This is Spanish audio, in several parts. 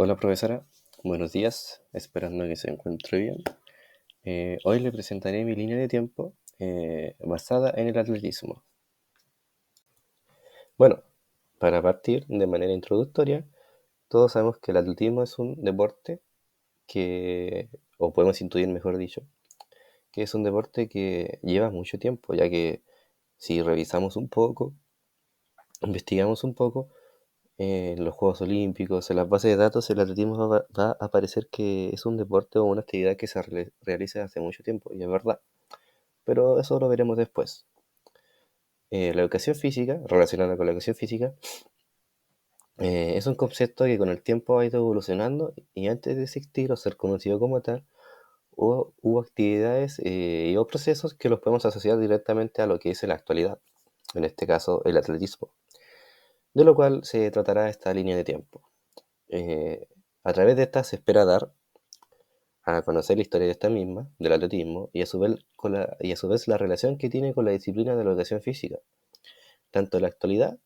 Hola profesora, buenos días, esperando que se encuentre bien. Hoy le presentaré mi línea de tiempo basada en el atletismo. Bueno, para partir de manera introductoria, todos sabemos que el atletismo es un deporte o podemos intuir mejor dicho, que es un deporte que lleva mucho tiempo, ya que si revisamos un poco, investigamos un poco, en los Juegos Olímpicos, en las bases de datos, el atletismo va a aparecer que es un deporte o una actividad que se realiza hace mucho tiempo, y es verdad, pero eso lo veremos después. La educación física, relacionada con la educación física, es un concepto que con el tiempo ha ido evolucionando y antes de existir o ser conocido como tal, hubo actividades y o procesos que los podemos asociar directamente a lo que es en la actualidad, en este caso el atletismo, de lo cual se tratará esta línea de tiempo. Eh, a través de esta se espera dar a conocer la historia de esta misma, del atletismo, y a su vez la relación que tiene con la disciplina de la educación física, tanto en la actualidad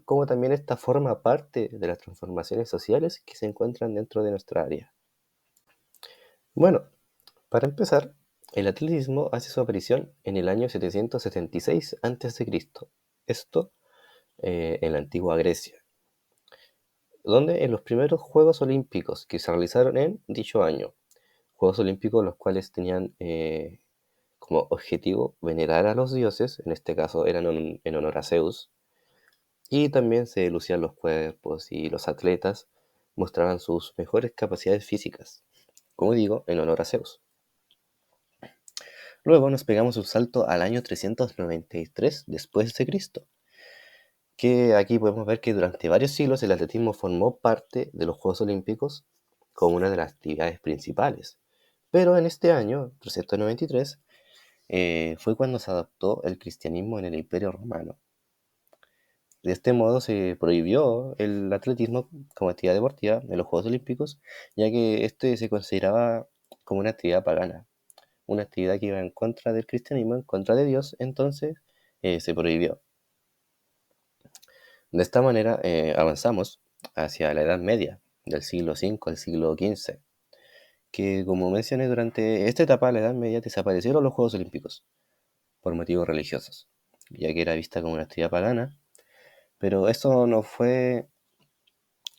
como también esta forma parte de las transformaciones sociales que se encuentran dentro de nuestra área. Bueno, para empezar, el atletismo hace su aparición en el año 776 a.C., esto en la antigua Grecia, donde en los primeros Juegos Olímpicos que se realizaron en dicho año, Juegos Olímpicos los cuales tenían como objetivo venerar a los dioses, en este caso eran en honor a Zeus, y también se lucían los cuerpos y los atletas mostraban sus mejores capacidades físicas, como digo, en honor a Zeus. Luego nos pegamos un salto al año 393 después de Cristo, que aquí podemos ver que durante varios siglos el atletismo formó parte de los Juegos Olímpicos como una de las actividades principales. Pero en este año, 393, fue cuando se adoptó el cristianismo en el Imperio Romano. De este modo se prohibió el atletismo como actividad deportiva en los Juegos Olímpicos, ya que este se consideraba como una actividad pagana, una actividad que iba en contra del cristianismo, en contra de Dios, entonces se prohibió. De esta manera avanzamos hacia la Edad Media, del siglo V al siglo XV, que como mencioné, durante esta etapa de la Edad Media desaparecieron los Juegos Olímpicos por motivos religiosos, ya que era vista como una actividad pagana, pero eso no fue,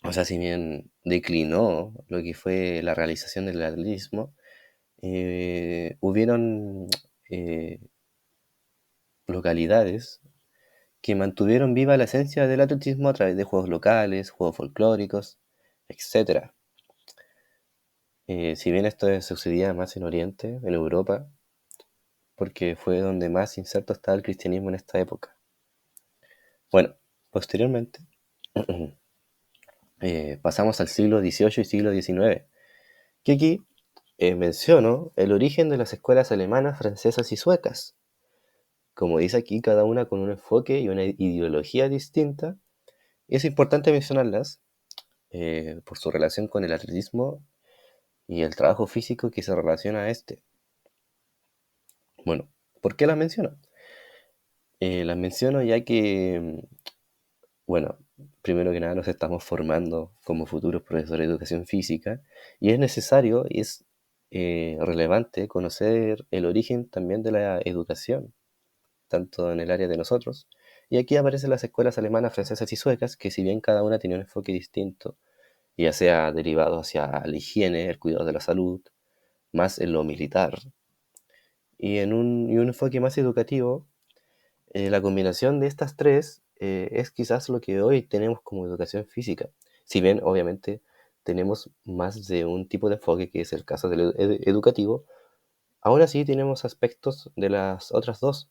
o sea, si bien declinó lo que fue la realización del atletismo, hubieron eh, localidades que mantuvieron viva la esencia del atletismo a través de juegos locales, juegos folclóricos, etc. Si bien esto sucedía más en Oriente, en Europa, porque fue donde más inserto estaba el cristianismo en esta época. Bueno, posteriormente pasamos al siglo XVIII y siglo XIX, que aquí menciono el origen de las escuelas alemanas, francesas y suecas. Como dice aquí, cada una con un enfoque y una ideología distinta, y es importante mencionarlas por su relación con el atletismo y el trabajo físico que se relaciona a este. Bueno, ¿por qué las menciono? Las menciono ya que, bueno, primero que nada nos estamos formando como futuros profesores de educación física y es necesario y es relevante conocer el origen también de la educación, tanto en el área de nosotros. Y aquí aparecen las escuelas alemanas, francesas y suecas, que si bien cada una tiene un enfoque distinto, ya sea derivado hacia la higiene, el cuidado de la salud, más en lo militar, y un enfoque más educativo, la combinación de estas tres es quizás lo que hoy tenemos como educación física. Si bien, obviamente, tenemos más de un tipo de enfoque, que es el caso del educativo, aún así tenemos aspectos de las otras dos.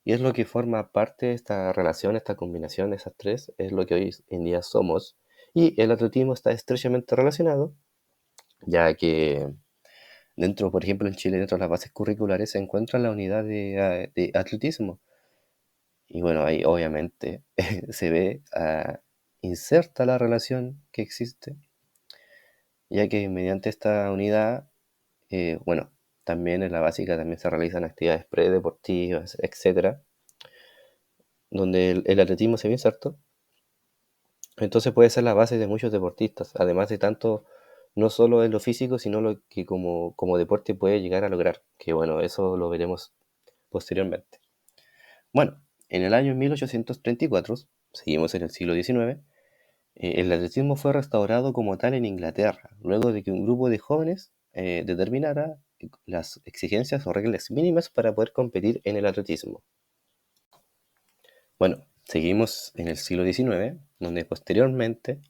Y es lo que forma parte de esta relación, esta combinación de esas tres, es lo que hoy en día somos. Y el atletismo está estrechamente relacionado, ya que dentro, por ejemplo, en Chile, dentro de las bases curriculares, se encuentra la unidad de atletismo. Y bueno, ahí obviamente se ve inserta la relación que existe, ya que mediante esta unidad, bueno, también en la básica también se realizan actividades predeportivas, etcétera, donde el atletismo se ve inserto. Entonces puede ser la base de muchos deportistas, además de tanto, no solo en lo físico, sino lo que como deporte puede llegar a lograr, que bueno, eso lo veremos posteriormente. Bueno, en el año 1834, seguimos en el siglo XIX, el atletismo fue restaurado como tal en Inglaterra, luego de que un grupo de jóvenes determinara las exigencias o reglas mínimas para poder competir en el atletismo. Bueno, seguimos en el siglo XIX, donde posteriormente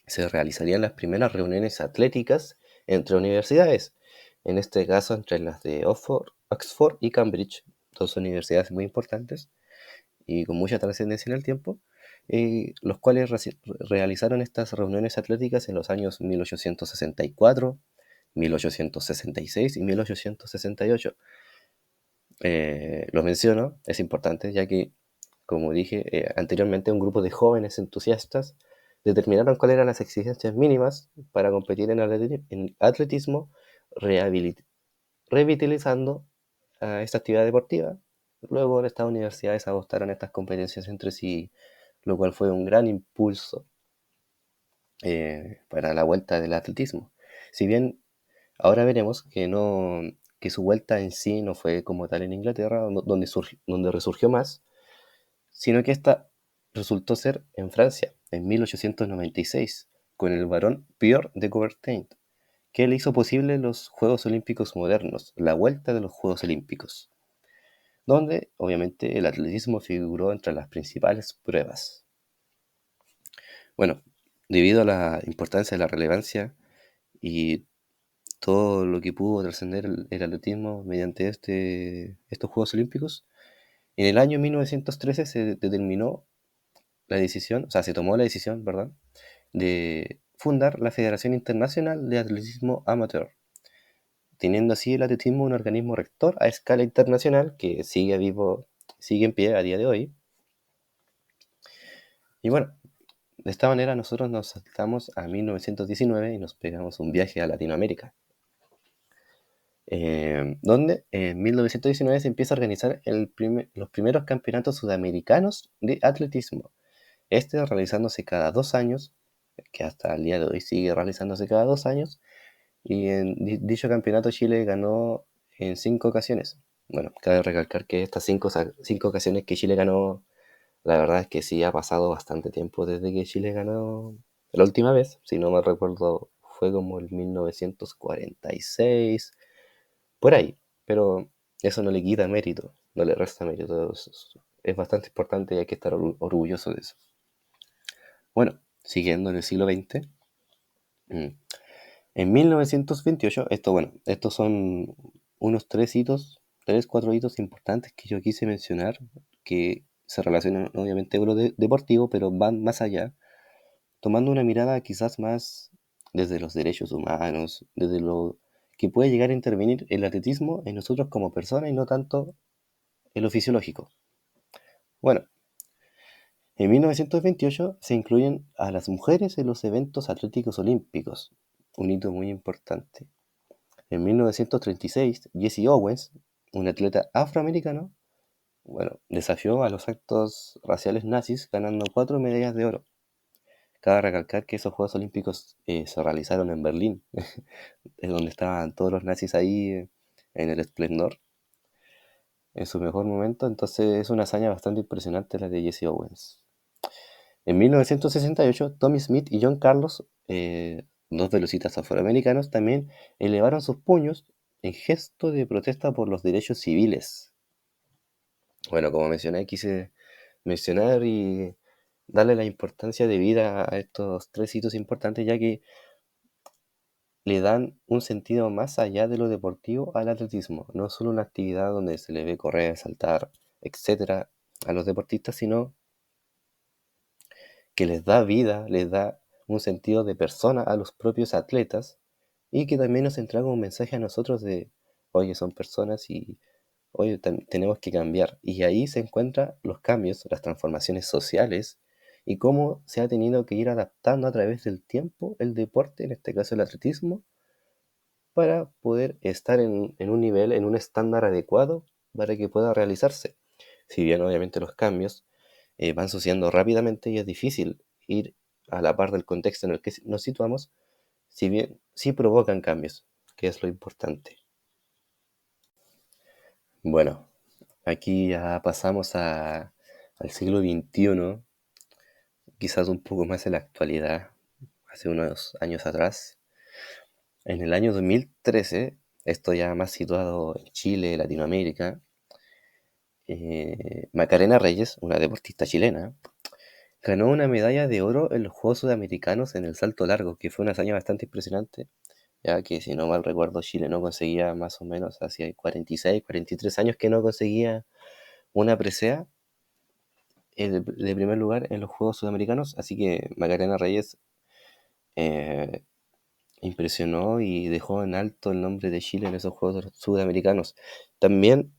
se realizarían las primeras reuniones atléticas entre universidades, en este caso entre las de Oxford y Cambridge, dos universidades muy importantes y con mucha trascendencia en el tiempo, los cuales realizaron estas reuniones atléticas en los años 1864, 1866 y 1868. Lo menciono, es importante, ya que, como dije anteriormente, un grupo de jóvenes entusiastas determinaron cuáles eran las exigencias mínimas para competir en atletismo, revitalizando esta actividad deportiva. Luego estas universidades agostaron estas competencias entre sí, lo cual fue un gran impulso para la vuelta del atletismo. Si bien ahora veremos que su vuelta en sí no fue como tal en Inglaterra, donde resurgió más, sino que esta resultó ser en Francia, en 1896, con el barón Pierre de Coubertin, que le hizo posible los Juegos Olímpicos modernos, la vuelta de los Juegos Olímpicos, donde obviamente el atletismo figuró entre las principales pruebas. Bueno, debido a la importancia, la relevancia y todo lo que pudo trascender el atletismo mediante estos Juegos Olímpicos, en el año 1913 se determinó la decisión, o sea, se tomó la decisión, ¿verdad?, de fundar la Federación Internacional de Atletismo Amateur, teniendo así el atletismo un organismo rector a escala internacional que sigue vivo, sigue en pie a día de hoy. Y bueno, de esta manera nosotros nos saltamos a 1919 y nos pegamos un viaje a Latinoamérica, donde en 1919 se empieza a organizar los primeros campeonatos sudamericanos de atletismo, realizándose cada 2 años, que hasta el día de hoy sigue realizándose cada 2 años, y en dicho campeonato Chile ganó en 5 ocasiones. Bueno, cabe recalcar que estas cinco ocasiones que Chile ganó, la verdad es que sí ha pasado bastante tiempo desde que Chile ganó la última vez, si no me recuerdo fue como el 1946, por ahí, pero eso no le quita mérito, no le resta mérito, es bastante importante y hay que estar orgulloso de eso. Bueno, siguiendo en el siglo XX, en 1928, estos son unos cuatro hitos importantes que yo quise mencionar, que se relacionan obviamente con lo deportivo, pero van más allá, tomando una mirada quizás más desde los derechos humanos, desde lo que puede llegar a intervenir el atletismo en nosotros como personas y no tanto en lo fisiológico. Bueno, en 1928 se incluyen a las mujeres en los eventos atléticos olímpicos, un hito muy importante. En 1936, Jesse Owens, un atleta afroamericano, desafió a los actos raciales nazis ganando 4 medallas de oro. Cabe recalcar que esos Juegos Olímpicos se realizaron en Berlín, es donde estaban todos los nazis ahí en el esplendor, en su mejor momento, entonces es una hazaña bastante impresionante la de Jesse Owens. En 1968, Tommy Smith y John Carlos, dos velocistas afroamericanos, también elevaron sus puños en gesto de protesta por los derechos civiles. Bueno, como mencioné, quise mencionar y darle la importancia debida a estos 3 hitos importantes, ya que le dan un sentido más allá de lo deportivo al atletismo. No es solo una actividad donde se le ve correr, saltar, etcétera, a los deportistas, sino que les da vida, les da un sentido de persona a los propios atletas y que también nos entrega un mensaje a nosotros de, oye, son personas y, oye, tenemos que cambiar. Y ahí se encuentran los cambios, las transformaciones sociales y cómo se ha tenido que ir adaptando a través del tiempo el deporte, en este caso el atletismo, para poder estar en un nivel, en un estándar adecuado para que pueda realizarse. Si bien obviamente los cambios van sucediendo rápidamente y es difícil ir a la par del contexto en el que nos situamos, si bien sí provocan cambios, que es lo importante. Bueno, aquí ya pasamos al siglo XXI, quizás un poco más en la actualidad, hace unos años atrás. En el año 2013, esto ya más situado en Chile, Latinoamérica, Macarena Reyes, una deportista chilena, ganó una medalla de oro en los Juegos Sudamericanos en el salto largo, que fue una hazaña bastante impresionante, ya que si no mal recuerdo Chile no conseguía más o menos hacia 46, 43 años que no conseguía una presea de primer lugar en los Juegos Sudamericanos, así que Macarena Reyes eh, impresionó y dejó en alto el nombre de Chile en esos Juegos Sudamericanos. También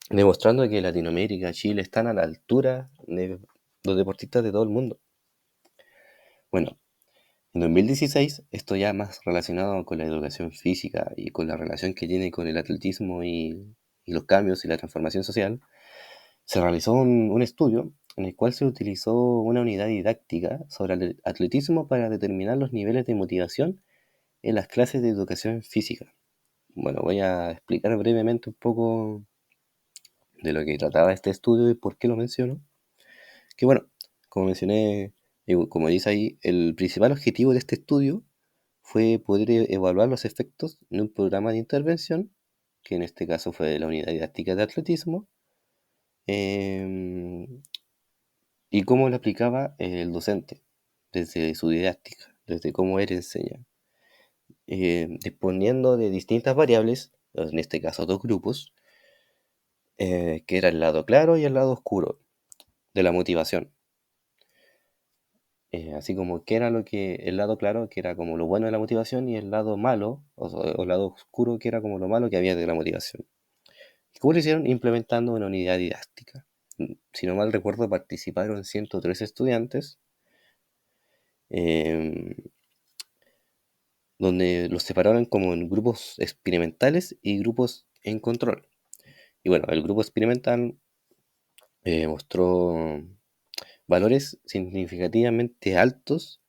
demostrando que Latinoamérica, Chile están a la altura de los deportistas de todo el mundo. Bueno, en 2016, esto ya más relacionado con la educación física y con la relación que tiene con el atletismo y los cambios y la transformación social, se realizó un estudio en el cual se utilizó una unidad didáctica sobre el atletismo para determinar los niveles de motivación en las clases de educación física. Bueno, voy a explicar brevemente un poco de lo que trataba este estudio y por qué lo menciono. Que bueno, como mencioné, como dice ahí, el principal objetivo de este estudio fue poder evaluar los efectos de un programa de intervención, que en este caso fue la unidad didáctica de atletismo, em, y cómo lo aplicaba el docente, desde su didáctica, desde cómo él enseña, disponiendo de distintas variables, en este caso dos grupos, que era el lado claro y el lado oscuro de la motivación. Así como que era lo que el lado claro, que era como lo bueno de la motivación, y el lado malo, o el lado oscuro, que era como lo malo que había de la motivación. ¿Cómo lo hicieron? Implementando una unidad didáctica. Si no mal recuerdo, participaron 103 estudiantes, em, donde los separaron como en grupos experimentales y grupos en control. Y bueno, el grupo experimental mostró valores significativamente altos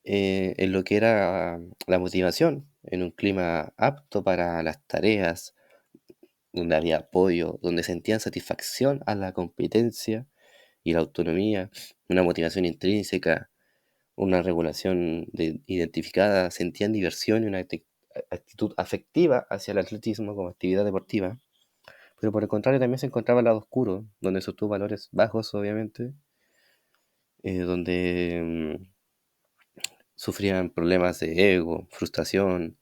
en lo que era la motivación, en un clima apto para las tareas, donde había apoyo, donde sentían satisfacción a la competencia y la autonomía, una motivación intrínseca, una regulación identificada, sentían diversión y una actitud afectiva hacia el atletismo como actividad deportiva. Pero por el contrario también se encontraba el lado oscuro, donde sostuvo valores bajos, obviamente, donde sufrían problemas de ego, frustración,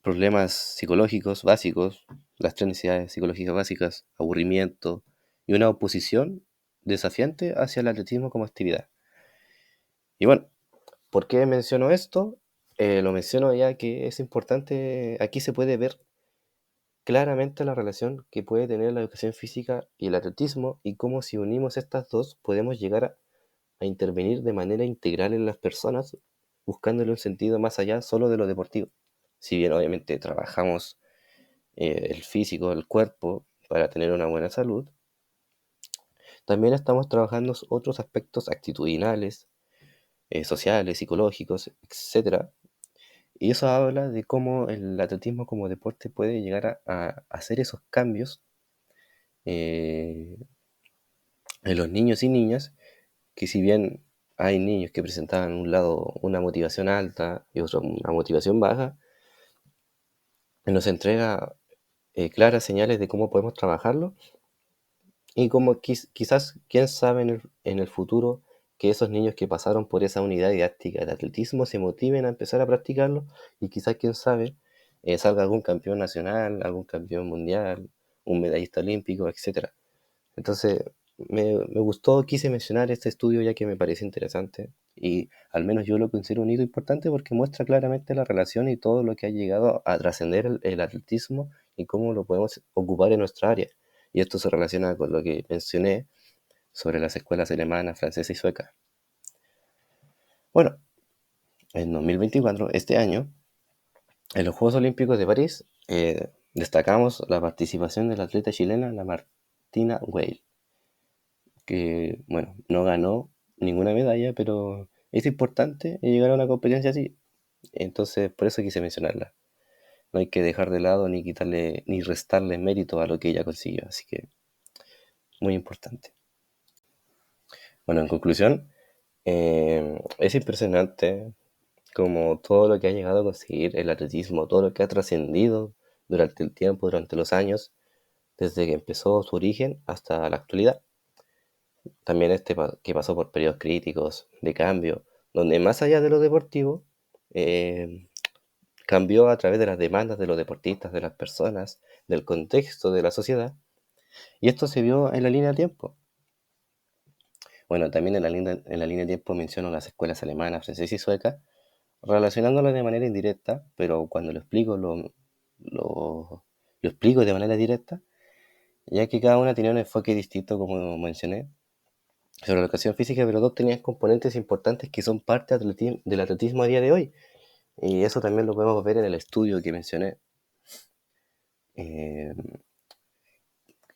problemas psicológicos básicos, las tres necesidades psicológicas básicas, aburrimiento y una oposición desafiante hacia el atletismo como actividad. Y bueno, ¿por qué menciono esto? Lo menciono ya que es importante, aquí se puede ver claramente la relación que puede tener la educación física y el atletismo y cómo si unimos estas dos podemos llegar a intervenir de manera integral en las personas, buscándole un sentido más allá solo de lo deportivo. Si bien obviamente trabajamos el físico, el cuerpo, para tener una buena salud, también estamos trabajando otros aspectos actitudinales, sociales, psicológicos, etcétera. Y eso habla de cómo el atletismo como deporte puede llegar a hacer esos cambios eh, en los niños y niñas, que si bien hay niños que presentaban un lado una motivación alta y otro una motivación baja, nos entrega claras señales de cómo podemos trabajarlo y cómo quizás, quién sabe en el futuro que esos niños que pasaron por esa unidad didáctica de atletismo se motiven a empezar a practicarlo y quizás, quién sabe, salga algún campeón nacional, algún campeón mundial, un medallista olímpico, etcétera. Entonces, me gustó, quise mencionar este estudio ya que me parece interesante y al menos yo lo considero un hito importante porque muestra claramente la relación y todo lo que ha llegado a trascender el atletismo y cómo lo podemos ocupar en nuestra área. Y esto se relaciona con lo que mencioné sobre las escuelas alemana, francesa y sueca. Bueno, en 2024, este año, en los Juegos Olímpicos de París, destacamos la participación de la atleta chilena, la Martina Weil, que, bueno, no ganó ninguna medalla, pero es importante llegar a una competencia así. Entonces, por eso quise mencionarla. No hay que dejar de lado ni quitarle ni restarle mérito a lo que ella consiguió. Así que, muy importante. Bueno, en conclusión, es impresionante como todo lo que ha llegado a conseguir el atletismo, todo lo que ha trascendido durante el tiempo, durante los años, desde que empezó su origen hasta la actualidad. También que pasó por periodos críticos de cambio, donde más allá de lo deportivo, eh, cambió a través de las demandas de los deportistas, de las personas, del contexto de la sociedad, y esto se vio en la línea de tiempo. Bueno, también en la línea de tiempo menciono las escuelas alemanas, francesas y suecas, relacionándolas de manera indirecta, pero cuando lo, lo explico de manera directa, ya que cada una tenía un enfoque distinto, como mencioné, sobre la educación física, pero dos tenían componentes importantes que son parte del atletismo a día de hoy. Y eso también lo podemos ver en el estudio que mencioné. Eh,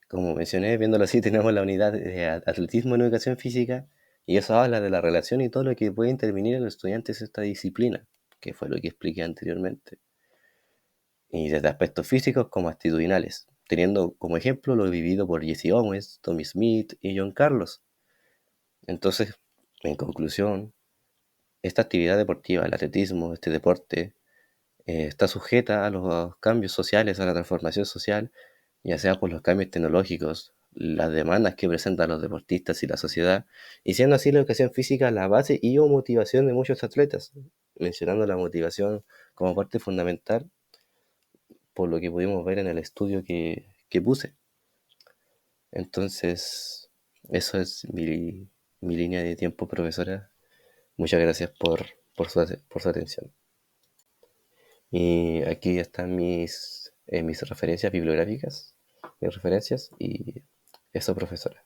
Como mencioné, viéndolo así, tenemos la unidad de atletismo en educación física, y eso habla de la relación y todo lo que puede intervenir en los estudiantes esta disciplina, que fue lo que expliqué anteriormente. Y desde aspectos físicos como actitudinales, teniendo como ejemplo lo vivido por Jesse Owens, Tommy Smith y John Carlos. Entonces, en conclusión, esta actividad deportiva, el atletismo, este deporte, está sujeta a los cambios sociales, a la transformación social, ya sea por los cambios tecnológicos, las demandas que presentan los deportistas y la sociedad, y siendo así la educación física la base y o motivación de muchos atletas, mencionando la motivación como parte fundamental por lo que pudimos ver en el estudio que puse. Entonces, eso es mi línea de tiempo, profesora. Muchas gracias por su atención. Y aquí están mis referencias bibliográficas, mis referencias, y eso, profesora.